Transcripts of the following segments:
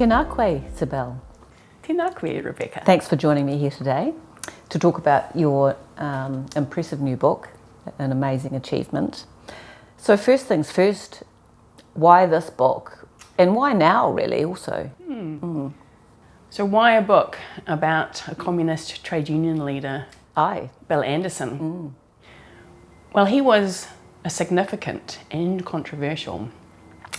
Tēnā koe, Cybèle. Tēnā koe, Rebecca. Thanks for joining me here today to talk about your impressive new book, an amazing achievement. So first things first, why this book? And why now, really, also? So why a book about a communist trade union leader, Bill Andersen? Well, he was a significant and controversial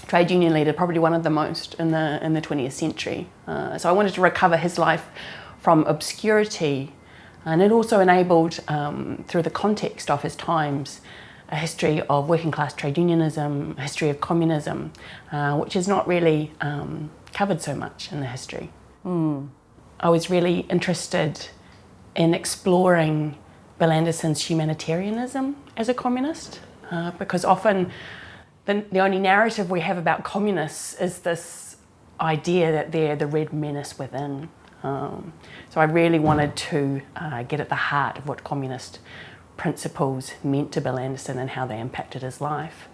trade union leader, probably one of the most in the 20th century. So I wanted to recover his life from obscurity, and it also enabled, through the context of his times, a history of working class trade unionism, a history of communism, which is not really covered so much in the history. I was really interested in exploring Bill Andersen's humanitarianism as a communist, because often the only narrative we have about communists is this idea that they're the red menace within. So I really wanted to get at the heart of what communist principles meant to Bill Andersen and how they impacted his life.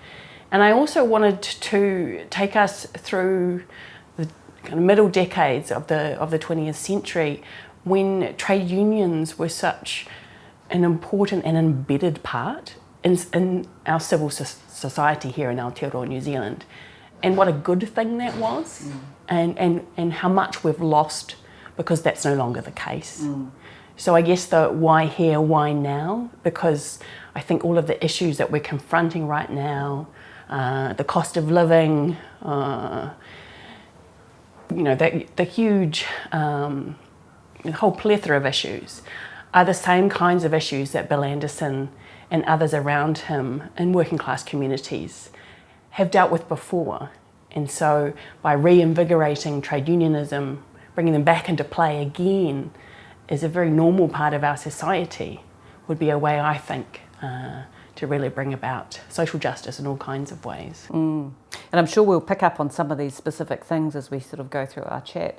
And I also wanted to take us through the kind of middle decades of the 20th century, when trade unions were such an important and embedded part in our civil society here in Aotearoa, New Zealand, and what a good thing that was, and how much we've lost because that's no longer the case. So I guess the why here, why now? Because I think all of the issues that we're confronting right now, the cost of living, the huge, the whole plethora of issues, are the same kinds of issues that Bill Andersen and others around him in working class communities have dealt with before. And so by reinvigorating trade unionism, bringing them back into play again as a very normal part of our society, would be a way, I think, to really bring about social justice in all kinds of ways. And I'm sure we'll pick up on some of these specific things as we sort of go through our chat.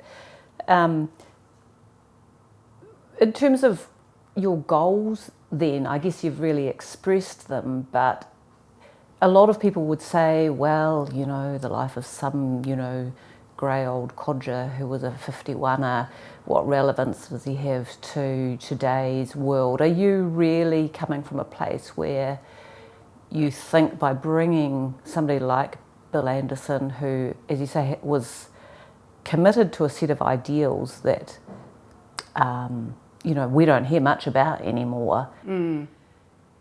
In terms of your goals then, I guess you've really expressed them, but a lot of people would say, well, the life of some, grey old codger who was a 51er, what relevance does he have to today's world? Are you really coming from a place where you think by bringing somebody like Bill Andersen, who, as you say, was committed to a set of ideals that we don't hear much about anymore,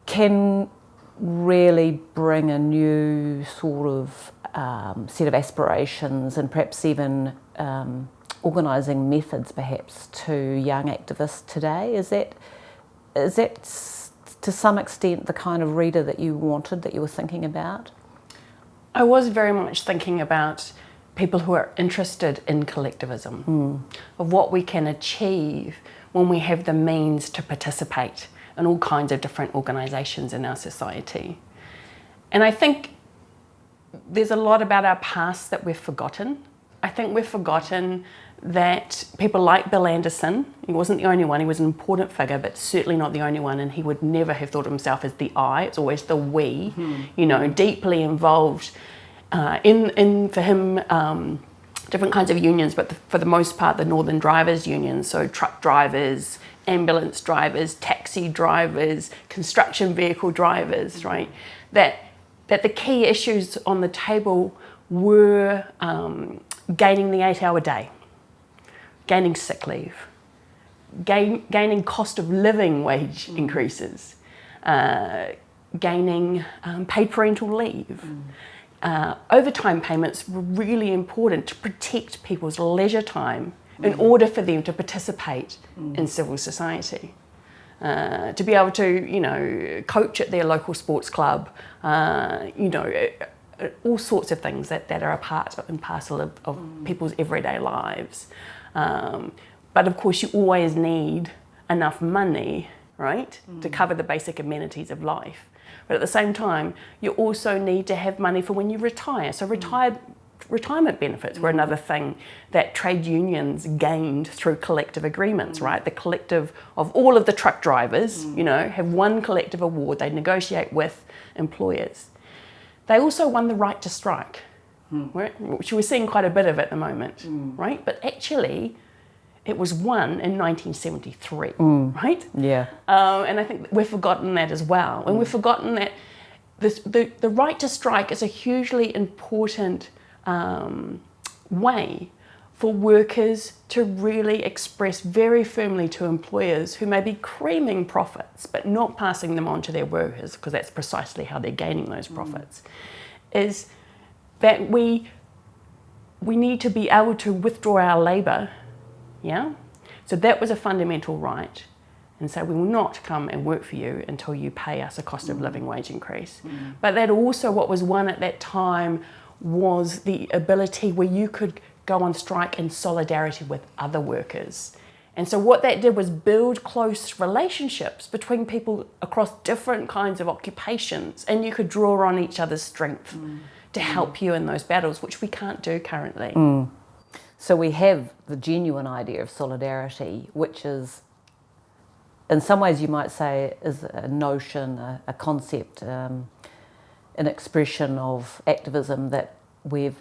can really bring a new sort of set of aspirations and perhaps even organising methods perhaps to young activists today? Is that to some extent the kind of reader that you wanted, that you were thinking about? I was very much thinking about people who are interested in collectivism, of what we can achieve when we have the means to participate in all kinds of different organisations in our society. And I think there's a lot about our past that we've forgotten. I think we've forgotten that people like Bill Andersen, he wasn't the only one, he was an important figure, but certainly not the only one, and he would never have thought of himself as the I, it's always the we, deeply involved in for him, different kinds of unions, but for the most part, the Northern Drivers Union, so truck drivers, ambulance drivers, taxi drivers, construction vehicle drivers, right? That the key issues on the table were gaining the 8-hour day, gaining sick leave, gaining cost of living wage increases, gaining paid parental leave. Overtime payments were really important to protect people's leisure time in order for them to participate in civil society. To be able to, coach at their local sports club, all sorts of things that are a part and parcel of people's everyday lives. But of course you always need enough money, right, to cover the basic amenities of life. But at the same time, you also need to have money for when you retire. So retirement benefits were another thing that trade unions gained through collective agreements, right? The collective of all of the truck drivers, have one collective award they negotiate with employers. They also won the right to strike. right? Which we're seeing quite a bit of at the moment, right? But actually, it was won in 1973, right? Yeah. And I think we've forgotten that as well. And we've forgotten that the right to strike is a hugely important way for workers to really express very firmly to employers who may be creaming profits but not passing them on to their workers, because that's precisely how they're gaining those profits, is that we need to be able to withdraw our labour, yeah? So that was a fundamental right. And so we will not come and work for you until you pay us a cost of living wage increase. But that also, what was won at that time was the ability where you could go on strike in solidarity with other workers. And so what that did was build close relationships between people across different kinds of occupations, and you could draw on each other's strength to help you in those battles, which we can't do currently. So we have the genuine idea of solidarity, which is, in some ways you might say, is a notion, a concept, an expression of activism that we've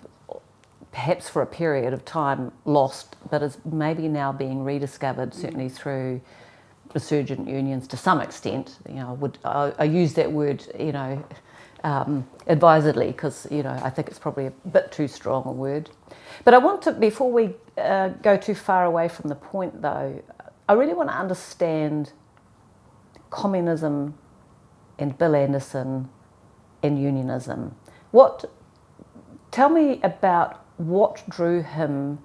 perhaps for a period of time lost, but is maybe now being rediscovered, certainly through resurgent unions to some extent. You know, I use that word, you know, advisedly, because, you know, I think it's probably a bit too strong a word. But I want to, before we go too far away from the point though, I really want to understand communism and Bill Andersen and unionism. Tell me about what drew him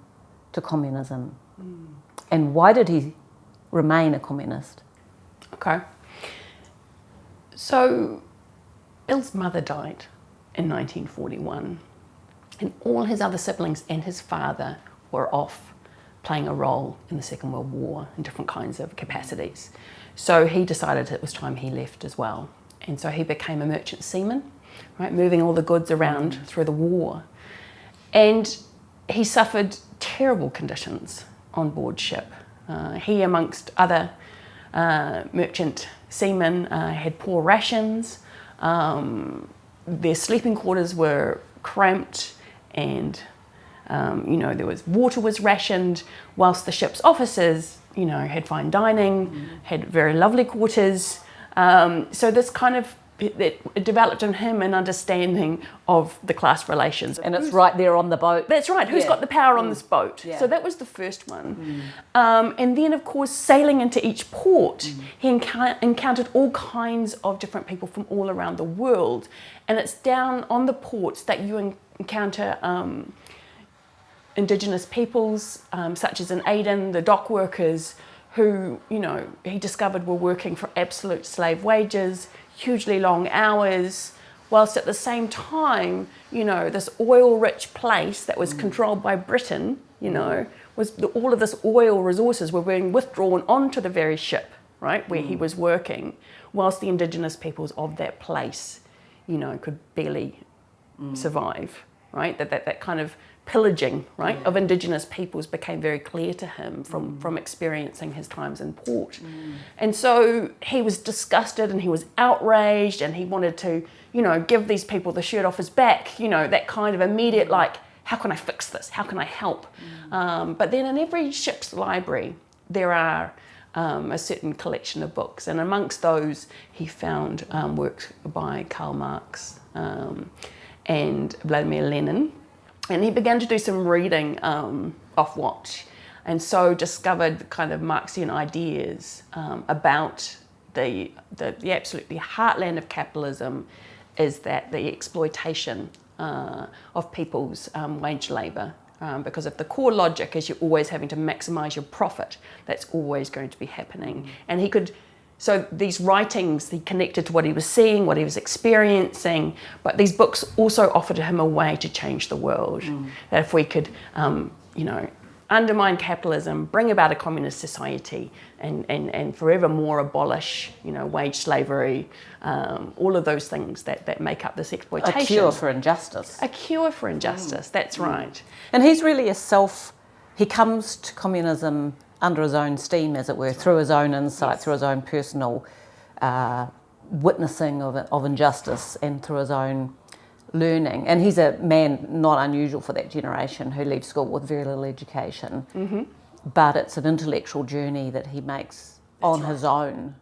to communism and why did he remain a communist? Okay. So Bill's mother died in 1941 and all his other siblings and his father were off playing a role in the Second World War in different kinds of capacities. So he decided it was time he left as well. And so he became a merchant seaman, right, moving all the goods around through the war. And he suffered terrible conditions on board ship. He, amongst other merchant seamen, had poor rations. Their sleeping quarters were cramped, and you know, water was rationed, whilst the ship's officers, you know, had fine dining, had very lovely quarters. So this kind of it developed in him an understanding of the class relations. And it's right there on the boat. That's right. Who's got the power on this boat? Yeah. So that was the first one. And then, of course, sailing into each port, he encountered all kinds of different people from all around the world. And it's down on the ports that you encounter Indigenous peoples, such as in Aden, the dock workers, who, you know, he discovered were working for absolute slave wages, hugely long hours, whilst at the same time, you know, this oil-rich place that was controlled by Britain, you know, all of this oil resources were being withdrawn onto the very ship, right, where he was working, whilst the Indigenous peoples of that place, you know, could barely survive, right? That kind of pillaging, right, of Indigenous peoples became very clear to him from experiencing his times in port. And so he was disgusted and he was outraged and he wanted to, you know, give these people the shirt off his back, you know, that kind of immediate, like, how can I fix this? How can I help? But then in every ship's library, there are a certain collection of books, and amongst those he found works by Karl Marx and Vladimir Lenin. And he began to do some reading off watch, and so discovered kind of Marxian ideas about the absolutely heartland of capitalism is that the exploitation of people's wage labour. Because if the core logic is you're always having to maximise your profit, that's always going to be happening. And he could, so these writings, he connected to what he was seeing, what he was experiencing, but these books also offered him a way to change the world. That if we could, you know, undermine capitalism, bring about a communist society, and forevermore abolish, you know, wage slavery, all of those things that make up this exploitation. A cure for injustice. A cure for injustice, that's right. And he's really he comes to communism under his own steam, as it were, through his own insight, through his own personal witnessing of injustice, and through his own learning. And he's a man not unusual for that generation who leaves school with very little education. But it's an intellectual journey that he makes on his own.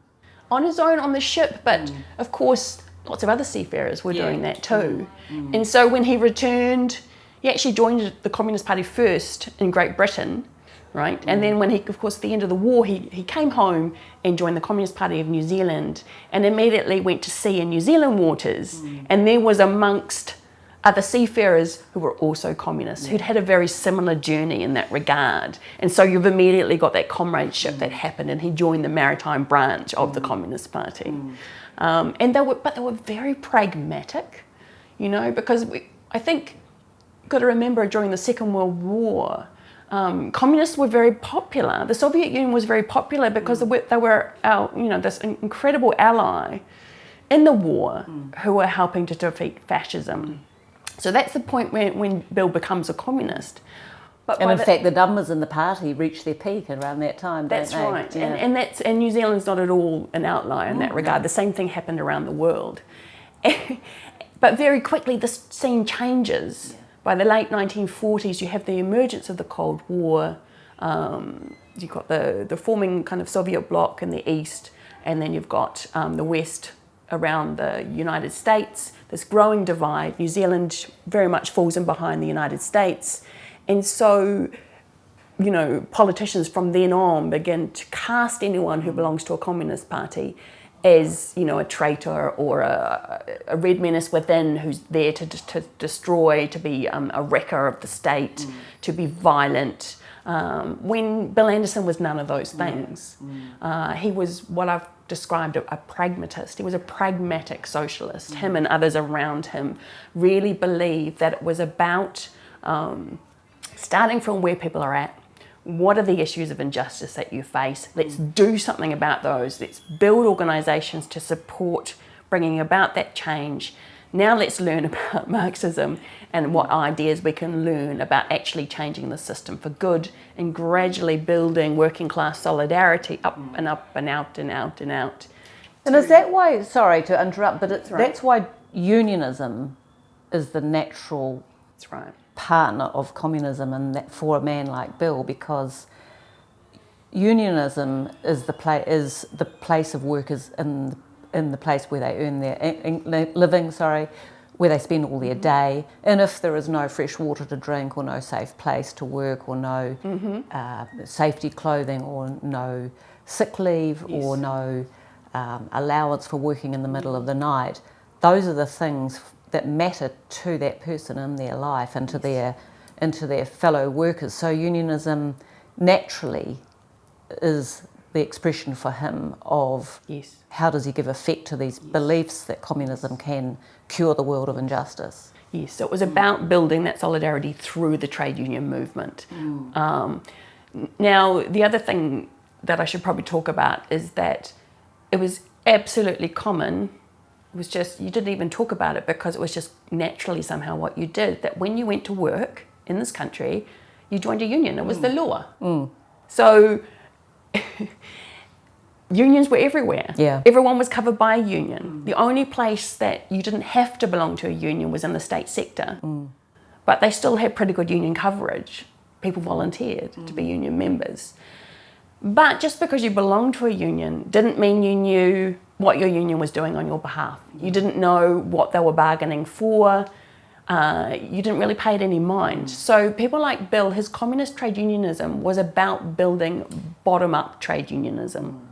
On his own on the ship, but of course lots of other seafarers were doing that too. And so when he returned, he actually joined the Communist Party first in Great Britain, right? And then when he, of course, at the end of the war, he came home and joined the Communist Party of New Zealand and immediately went to sea in New Zealand waters. And there was amongst other seafarers who were also communists, who'd had a very similar journey in that regard. And so you've immediately got that comradeship that happened, and he joined the maritime branch of the Communist Party. And they were very pragmatic, you know, because I think you've got to remember during the Second World War, communists were very popular. The Soviet Union was very popular because they were our, you know, this incredible ally in the war who were helping to defeat fascism. So that's the point when Bill becomes a communist. But and in fact, the numbers in the party reached their peak around that time. That's don't they? right, and New Zealand's not at all an outlier in that regard. The same thing happened around the world, but very quickly the scene changes. By the late 1940s, you have the emergence of the Cold War. You've got the forming kind of Soviet bloc in the east, and then you've got the west around the United States. This growing divide. New Zealand very much falls in behind the United States. And so, you know, politicians from then on begin to cast anyone who belongs to a communist party as, you know, a traitor or a red menace within who's there to destroy, to be a wrecker of the state, to be violent. When Bill Andersen was none of those things. He was what I've described a pragmatist. He was a pragmatic socialist. Him and others around him really believed that it was about starting from where people are at. What are the issues of injustice that you face? Let's do something about those. Let's build organisations to support bringing about that change. Now let's learn about Marxism and what ideas we can learn about actually changing the system for good and gradually building working class solidarity up and up and out and out and out. And is that why, sorry to interrupt, but that's why unionism is the natural partner of communism, and that for a man like Bill, because unionism is the place of workers in the place where they earn their living, where they spend all their day. And if there is no fresh water to drink or no safe place to work or no safety clothing or no sick leave or no allowance for working in the middle of the night, those are the things that matter to that person in their life and to their fellow workers. So unionism naturally is the expression for him of how does he give effect to these beliefs that communism can cure the world of injustice. Yes, so it was about building that solidarity through the trade union movement. Now, the other thing that I should probably talk about is that it was absolutely common. It was just, you didn't even talk about it because it was just naturally somehow what you did, that when you went to work in this country, you joined a union. It was the law. So unions were everywhere. Everyone was covered by a union. The only place that you didn't have to belong to a union was in the state sector. But they still had pretty good union coverage. People volunteered to be union members. But just because you belonged to a union didn't mean you knew what your union was doing on your behalf. You didn't know what they were bargaining for. You didn't really pay it any mind. So people like Bill, his communist trade unionism was about building bottom-up trade unionism.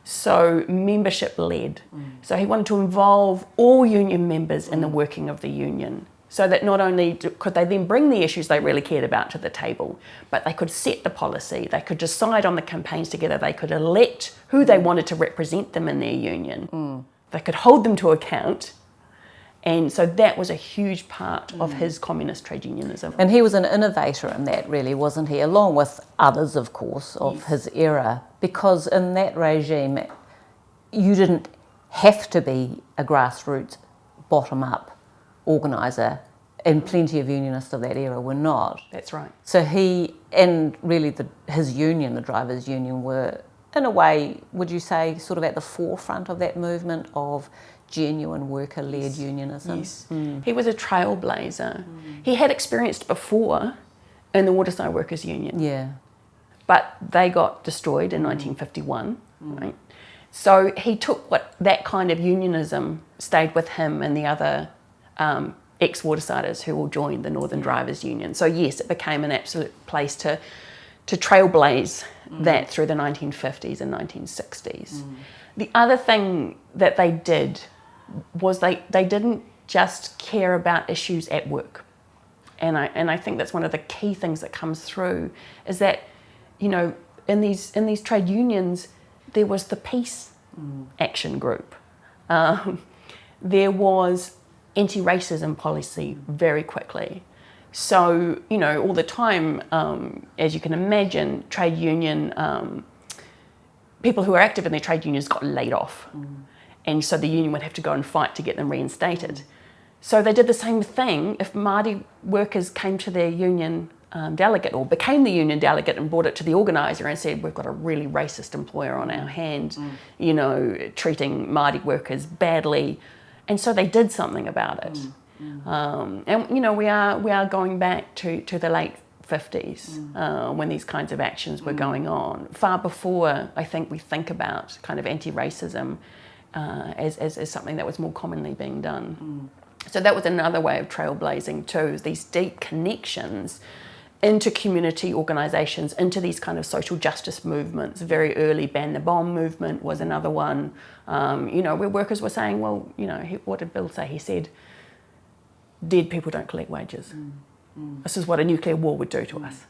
So membership-led. So he wanted to involve all union members in the working of the union, so that not only could they then bring the issues they really cared about to the table, but they could set the policy, they could decide on the campaigns together, they could elect who they wanted to represent them in their union. They could hold them to account. And so that was a huge part of his communist trade unionism. And he was an innovator in that, really, wasn't he? Along with others, of course, of his era. Because in that regime, you didn't have to be a grassroots, bottom-up organiser, and plenty of unionists of that era were not. That's right. So he, and really his union, the drivers' union, were, in a way, would you say, sort of at the forefront of that movement of genuine worker-led unionism. Yes. He was a trailblazer. He had experienced before in the Waterside Workers' Union. Yeah. But they got destroyed in 1951, right? So he took that kind of unionism, stayed with him and the other ex-Watersiders who all joined the Northern Drivers' Union. So yes, it became an absolute place to trailblaze that through the 1950s and 1960s. The other thing that they did was they didn't just care about issues at work. And I think that's one of the key things that comes through is that, you know, in these trade unions, there was the peace action group. There was anti-racism policy very quickly. So, you know, all the time, as you can imagine, trade union, people who were active in their trade unions got laid off. And so the union would have to go and fight to get them reinstated. So they did the same thing if Māori workers came to their union delegate or became the union delegate and brought it to the organiser and said, we've got a really racist employer on our hand, you know, treating Māori workers badly. And so they did something about it. And, you know, we are going back to the late 50s when these kinds of actions were going on. Far before, I think, we think about kind of anti-racism as something that was more commonly being done. So that was another way of trailblazing too, these deep connections into community organisations, into these kind of social justice movements. Very early Ban the Bomb movement was another one, you know, where workers were saying, well, you know, what did Bill say? He said, dead people don't collect wages. This is what a nuclear war would do to us.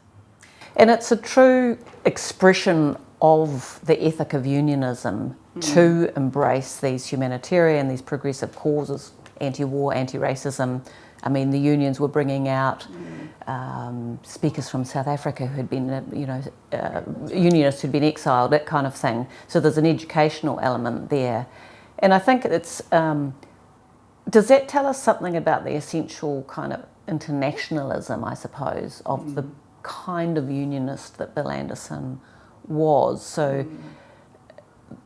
And it's a true expression of the ethic of unionism to embrace these humanitarian, these progressive causes, anti-war, anti-racism. I mean, the unions were bringing out speakers from South Africa who had been, you know, unionists who'd been exiled, that kind of thing. So there's an educational element there. And I think it's, does that tell us something about the essential kind of internationalism, I suppose, of the kind of unionist that Bill Andersen was? So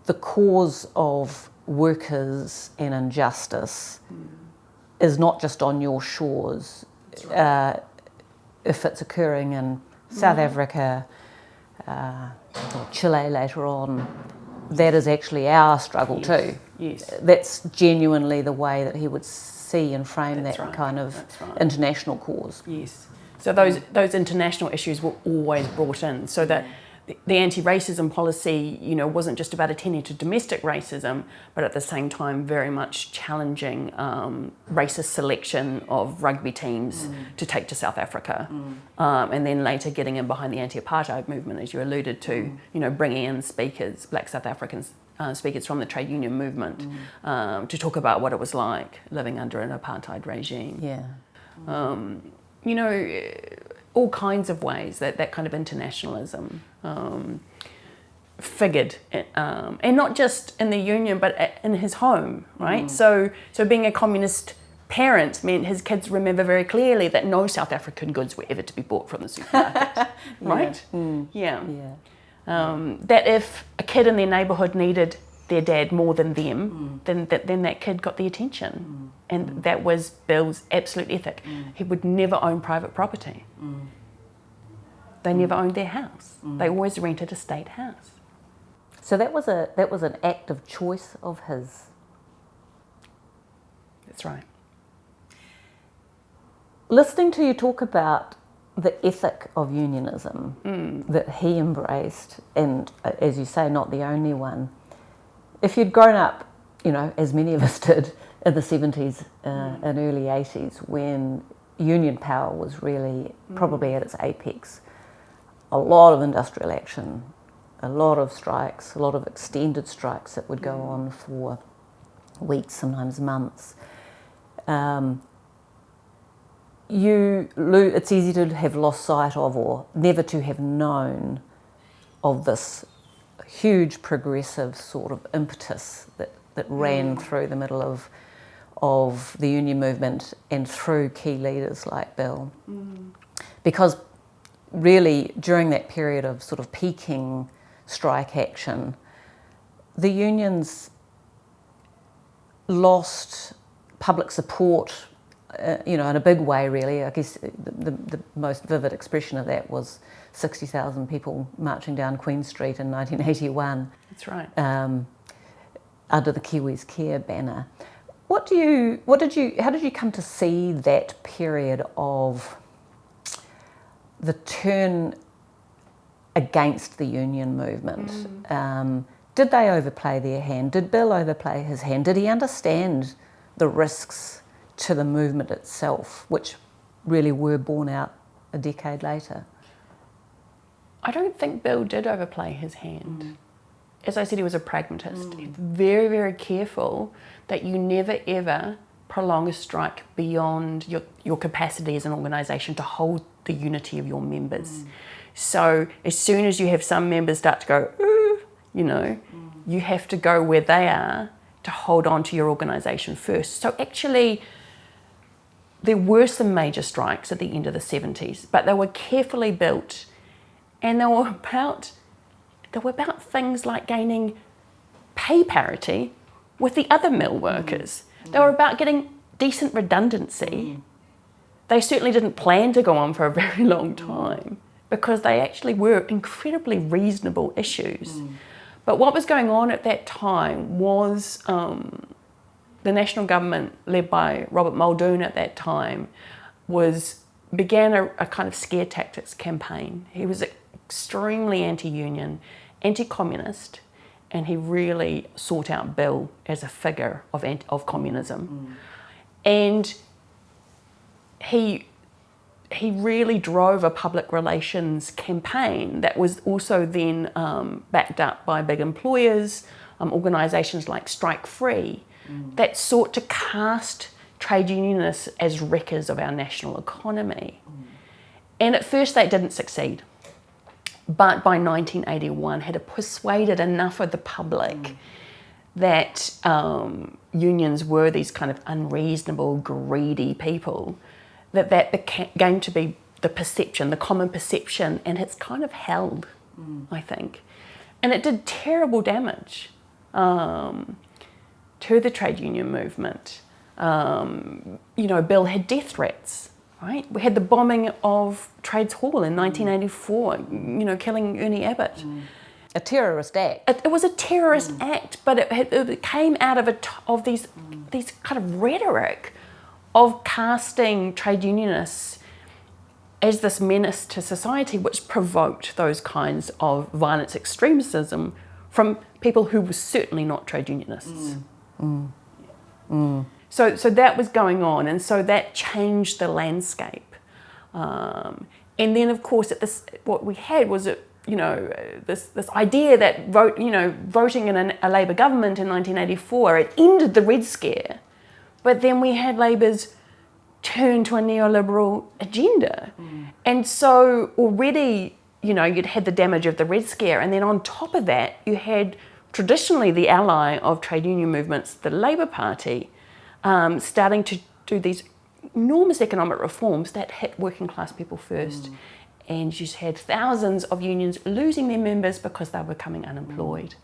the cause of workers and injustice is not just on your shores. Right. If it's occurring in South Africa or Chile later on, that is actually our struggle too. Yes. That's genuinely the way that he would see and frame that kind of international cause. Yes. So those international issues were always brought in, so that the anti-racism policy, you know, wasn't just about attending to domestic racism, but at the same time very much challenging racist selection of rugby teams to take to South Africa, and then later getting in behind the anti-apartheid movement, as you alluded to, you know, bringing in speakers, black South Africans, speakers from the trade union movement to talk about what it was like living under an apartheid regime. Yeah. You know, all kinds of ways that kind of internationalism figured, and not just in the union, but in his home, right? So being a communist parent meant his kids remember very clearly that no South African goods were ever to be bought from the supermarket, right? Yeah. That if a kid in their neighbourhood needed their dad more than them, then that kid got the attention. And that was Bill's absolute ethic. He would never own private property. They never owned their house. They always rented a state house. So that was an act of choice of his. That's right. Listening to you talk about the ethic of unionism that he embraced, and as you say, not the only one. If you'd grown up, you know, as many of us did in the 70s and early 80s, when union power was really probably at its apex, a lot of industrial action, a lot of strikes, a lot of extended strikes that would go on for weeks, sometimes months. It's easy to have lost sight of, or never to have known of, this huge progressive sort of impetus that ran through the middle of the union movement and through key leaders like Bill. Because really during that period of sort of peaking strike action, the unions lost public support, in a big way, really. I guess the most vivid expression of that was 60,000 people marching down Queen Street in 1981. That's right. Under the Kiwis Care banner. How did you come to see that period of the turn against the union movement? Did they overplay their hand? Did Bill overplay his hand? Did he understand the risks to the movement itself, which really were borne out a decade later? I don't think Bill did overplay his hand. As I said, he was a pragmatist. He's very, very careful that you never ever prolong a strike beyond your capacity as an organisation to hold the unity of your members. So as soon as you have some members start to go, you have to go where they are to hold on to your organisation first. So actually, there were some major strikes at the end of the 70s, but they were carefully built, and they were about things like gaining pay parity with the other mill workers. They were about getting decent redundancy. They certainly didn't plan to go on for a very long time because they actually were incredibly reasonable issues. But what was going on at that time was the national government, led by Robert Muldoon at that time, began a kind of scare tactics campaign. He was extremely anti-union, anti-communist, and he really sought out Bill as a figure of communism. And he really drove a public relations campaign that was also then backed up by big employers, organisations like Strike Free, that sought to cast trade unionists as wreckers of our national economy. And at first they didn't succeed. But by 1981 had persuaded enough of the public that unions were these kind of unreasonable, greedy people, that became to be the perception, the common perception, and it's kind of held, I think. And it did terrible damage to the trade union movement. Bill had death threats. Right? We had the bombing of Trades Hall in 1984, killing Ernie Abbott. A terrorist act. It was a terrorist act, but it came out of these kind of rhetoric of casting trade unionists as this menace to society, which provoked those kinds of violence extremism from people who were certainly not trade unionists. So that was going on, and so that changed the landscape. And then, of course, what we had was this idea that voting in a Labour government in 1984, it ended the Red Scare, but then we had Labour's turn to a neoliberal agenda, and so already you'd had the damage of the Red Scare, and then on top of that you had traditionally the ally of trade union movements, the Labour Party, starting to do these enormous economic reforms that hit working class people first. And you just had thousands of unions losing their members because they were becoming unemployed.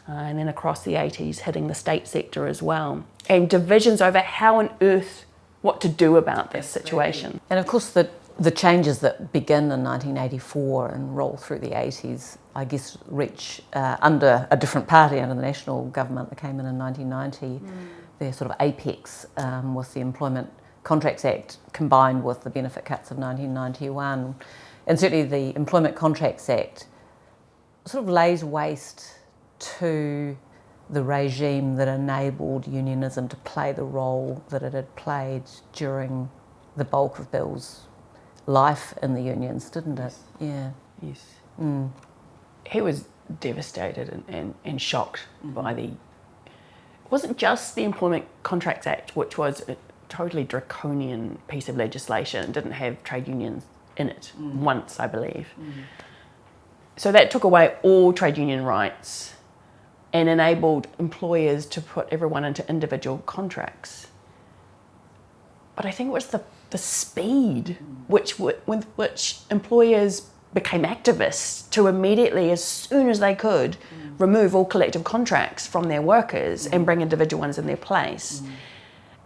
And then across the 80s, hitting the state sector as well. And divisions over how on earth, what to do about this situation. And of course the changes that begin in 1984 and roll through the 80s, I guess, reach under a different party, under the national government that came in 1990. Their sort of apex with the Employment Contracts Act combined with the benefit cuts of 1991. And certainly the Employment Contracts Act sort of lays waste to the regime that enabled unionism to play the role that it had played during the bulk of Bill's life in the unions, didn't it? Yeah. Yes. He was devastated and shocked by it wasn't just the Employment Contracts Act, which was a totally draconian piece of legislation. It didn't have trade unions in it once, I believe. So that took away all trade union rights and enabled employers to put everyone into individual contracts. But I think it was the speed with which employers became activists to immediately, as soon as they could, remove all collective contracts from their workers and bring individual ones in their place.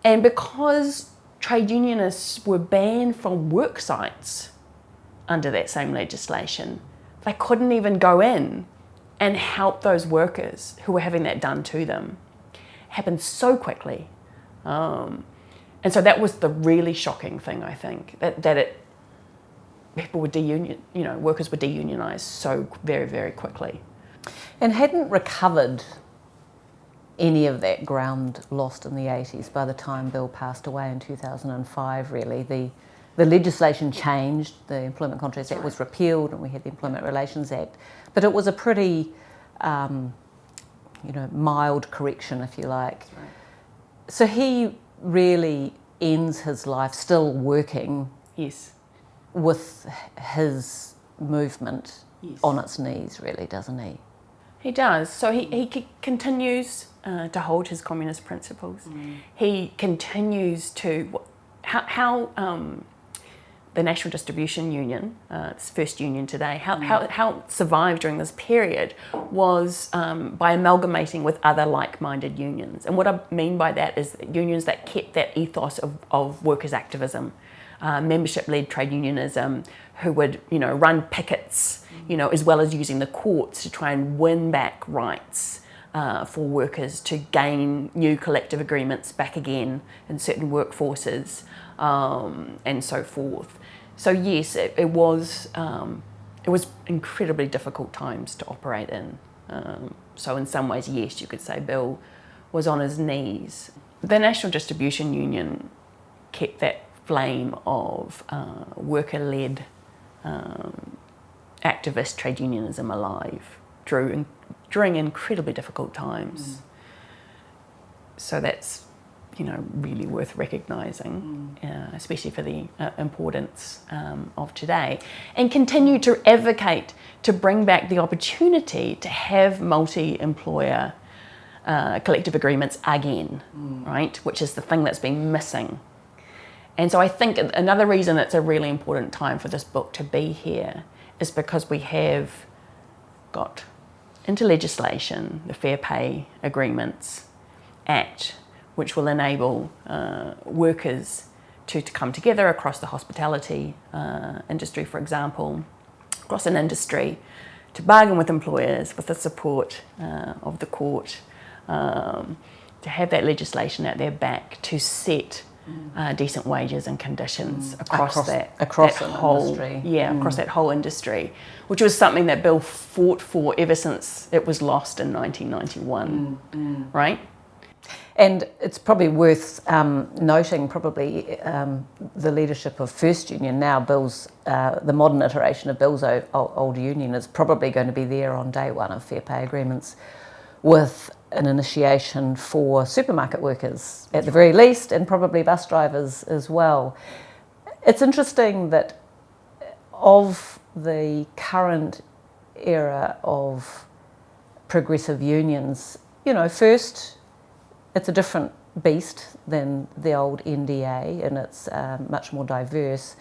And because trade unionists were banned from work sites under that same legislation, they couldn't even go in and help those workers who were having that done to them. It happened so quickly. And so that was the really shocking thing, I think, that people would workers would deunionize so very, very quickly. And hadn't recovered any of that ground lost in the 80s by the time Bill passed away in 2005, really. The legislation changed, the Employment Contracts Act was repealed, and we had the Employment Relations Act. But it was a pretty, mild correction, if you like. Right. So he really ends his life still working with his movement on its knees, really, doesn't he? He does. So he continues to hold his communist principles. He continues to... How the National Distribution Union, its first union today, how it survived during this period was by amalgamating with other like-minded unions. And what I mean by that is unions that kept that ethos of workers' activism, membership-led trade unionism, who would, run pickets, as well as using the courts to try and win back rights for workers to gain new collective agreements back again in certain workforces, and so forth. So yes, it was incredibly difficult times to operate in. So in some ways, yes, you could say Bill was on his knees. The National Distribution Union kept that flame of worker-led activist trade unionism alive during incredibly difficult times. So that's really worth recognising, especially for the importance of today, and continue to advocate to bring back the opportunity to have multi-employer collective agreements again, right? Which is the thing that's been missing. And so I think another reason it's a really important time for this book to be here is because we have got into legislation the Fair Pay Agreements Act, which will enable workers to come together across the hospitality industry, for example, across an industry, to bargain with employers with the support of the court, to have that legislation at their back to set decent wages and conditions across that whole industry. Across that whole industry, which was something that Bill fought for ever since it was lost in 1991, right? And it's probably worth noting the leadership of First Union. Now Bill's, the modern iteration of Bill's old union is probably going to be there on day one of fair pay agreements, with an initiation for supermarket workers at the very least, and probably bus drivers as well. It's interesting that of the current era of progressive unions, first, it's a different beast than the old NDA, and it's much more diverse,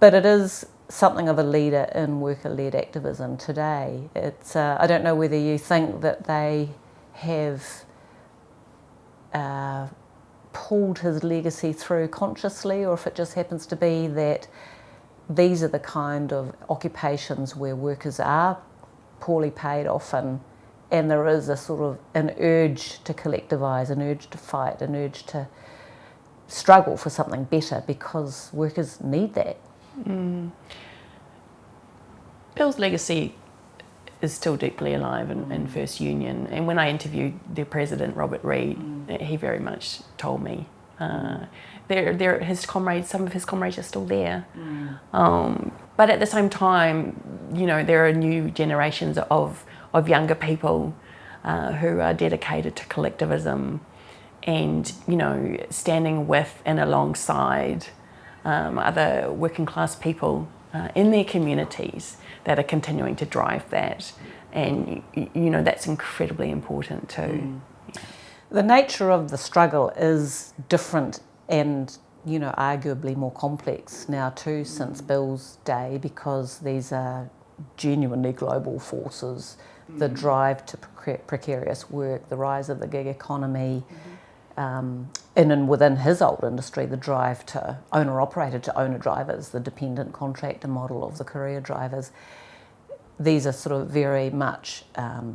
but it is something of a leader in worker-led activism today. It's I don't know whether you think that they have pulled his legacy through consciously, or if it just happens to be that these are the kind of occupations where workers are poorly paid often, and there is a sort of an urge to collectivise, an urge to fight, an urge to struggle for something better because workers need that. Bill's legacy is still deeply alive in First Union, and when I interviewed their president, Robert Reed, he very much told me his comrades, some of his comrades are still there. But at the same time, there are new generations of younger people who are dedicated to collectivism and, standing with and alongside other working class people in their communities that are continuing to drive that. And, that's incredibly important too. The nature of the struggle is different and arguably more complex now too since Bill's day, because these are genuinely global forces. The drive to precarious work, the rise of the gig economy, in and within his old industry, the drive to owner-operated to owner drivers, the dependent contractor model of the courier drivers. These are sort of very much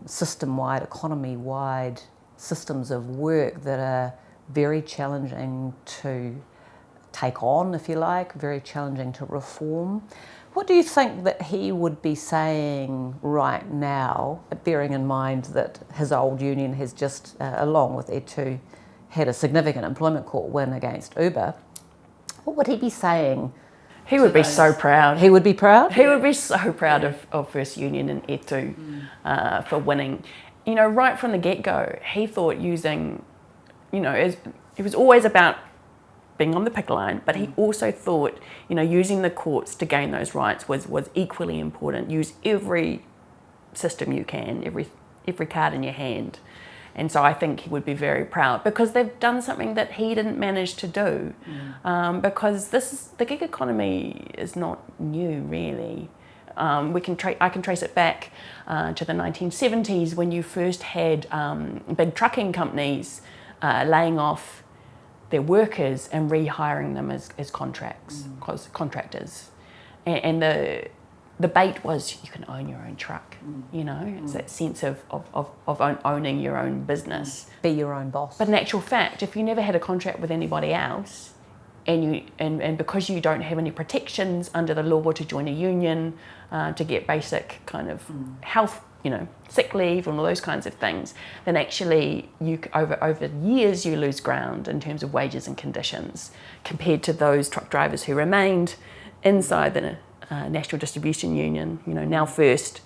system-wide, economy-wide systems of work that are very challenging to take on, if you like, very challenging to reform. What do you think that he would be saying right now, bearing in mind that his old union has just, along with Etu, had a significant employment court win against Uber? What would he be saying? He would be so proud. He would be proud? He would be so proud of First Union and Etu for winning. Right from the get-go, he thought using, it was always about being on the picket line, but he also thought, using the courts to gain those rights was equally important. Use every system you can, every card in your hand. And so I think he would be very proud, because they've done something that he didn't manage to do. Because the gig economy is not new, really. I can trace it back to the 1970s, when you first had big trucking companies laying off their workers and rehiring them as contractors. And the bait was, you can own your own truck. It's that sense of owning your own business. Be your own boss. But in actual fact, if you never had a contract with anybody else, and because you don't have any protections under the law to join a union, to get basic kind of health, sick leave and all those kinds of things, then actually you over years you lose ground in terms of wages and conditions compared to those truck drivers who remained inside the National Distribution Union, now First,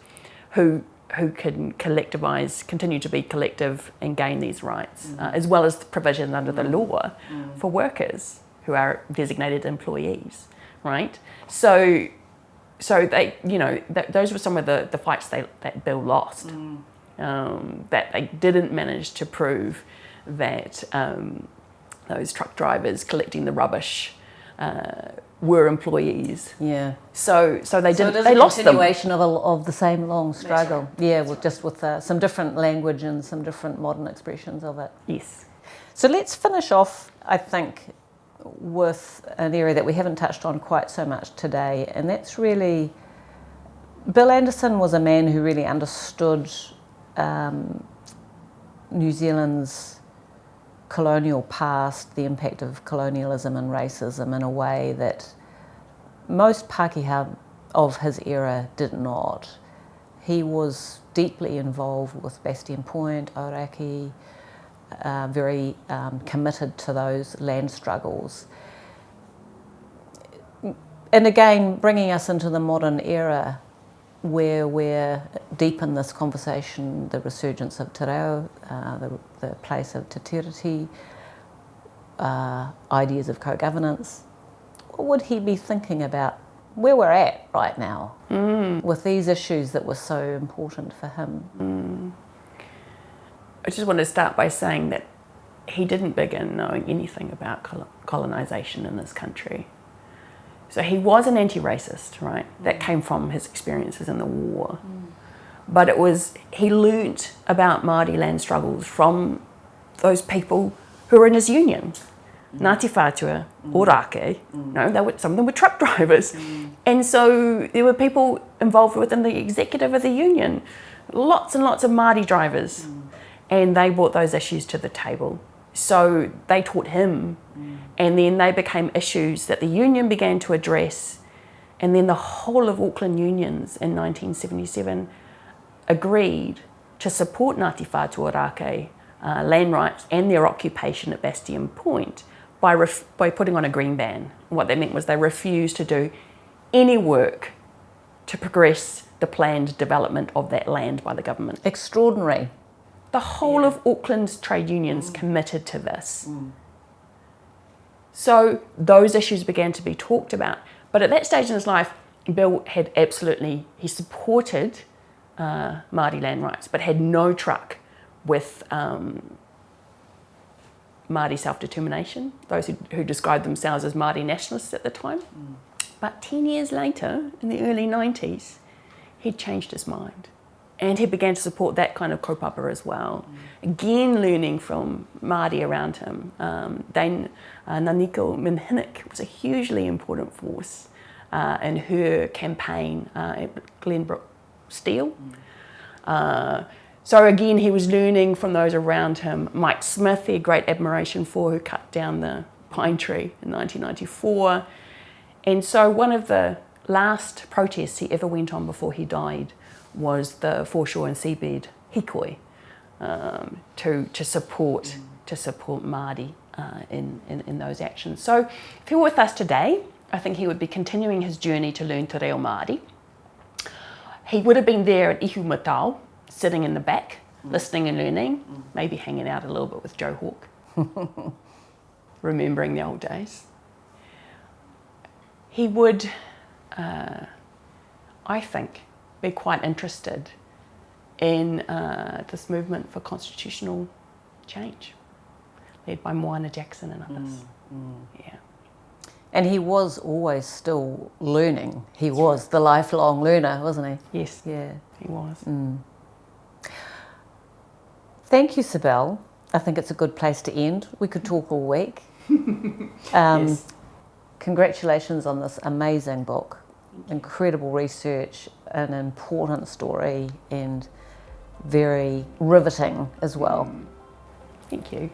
who can continue to be collective and gain these rights, as well as the provisions under the law for workers who are designated employees, right? So they, those were some of the fights that Bill lost, that they didn't manage to prove that those truck drivers collecting the rubbish were employees. Yeah. So they didn't. So it is they lost them. A continuation of the same long struggle. Right. Yeah, with some different language and some different modern expressions of it. Yes. So let's finish off, I think, with an area that we haven't touched on quite so much today, and that's really, Bill Andersen was a man who really understood New Zealand's colonial past, the impact of colonialism and racism, in a way that most Pākehā of his era did not. He was deeply involved with Bastion Point, Aoraki, very committed to those land struggles. And again, bringing us into the modern era, where we're deep in this conversation, the resurgence of te reo, the place of te tiriti, ideas of co-governance. What would he be thinking about where we're at right now with these issues that were so important for him? I just want to start by saying that he didn't begin knowing anything about colonisation in this country. So he was an anti-racist, right? That came from his experiences in the war. But he learnt about Māori land struggles from those people who were in his union. Ngāti Whātua, Ōrākei, some of them were truck drivers. And so there were people involved within the executive of the union, lots and lots of Māori drivers. And they brought those issues to the table. So they taught him, and then they became issues that the union began to address, and then the whole of Auckland unions in 1977 agreed to support Ngāti Whātua Ōrākei land rights and their occupation at Bastion Point by putting on a green ban. What that meant was they refused to do any work to progress the planned development of that land by the government. Extraordinary. The whole of Auckland's trade unions committed to this. So those issues began to be talked about. But at that stage in his life, Bill had he supported Māori land rights, but had no truck with Māori self-determination, those who described themselves as Māori nationalists at the time. But 10 years later, in the early 90s, he'd changed his mind. And he began to support that kind of kaupapa as well. Again, learning from Māori around him. Naniko Minhinnick was a hugely important force in her campaign at Glenbrook Steel. So again, he was learning from those around him. Mike Smith, he had great admiration for, who cut down the pine tree in 1994. And so one of the last protests he ever went on before he died was the foreshore and seabed hikoi, to support Māori in those actions. So if he were with us today, I think he would be continuing his journey to learn te reo Māori. He would have been there at Ihu Matau, sitting in the back, listening and learning, maybe hanging out a little bit with Joe Hawke, remembering the old days. He would, I think, be quite interested in this movement for constitutional change, led by Moana Jackson and others. Yeah. And he was always still learning. He was the lifelong learner, wasn't he? Yes. Yeah. He was. Thank you, Cybèle. I think it's a good place to end. We could talk all week. Yes. Congratulations on this amazing book. Incredible research, an important story, and very riveting as well. Thank you.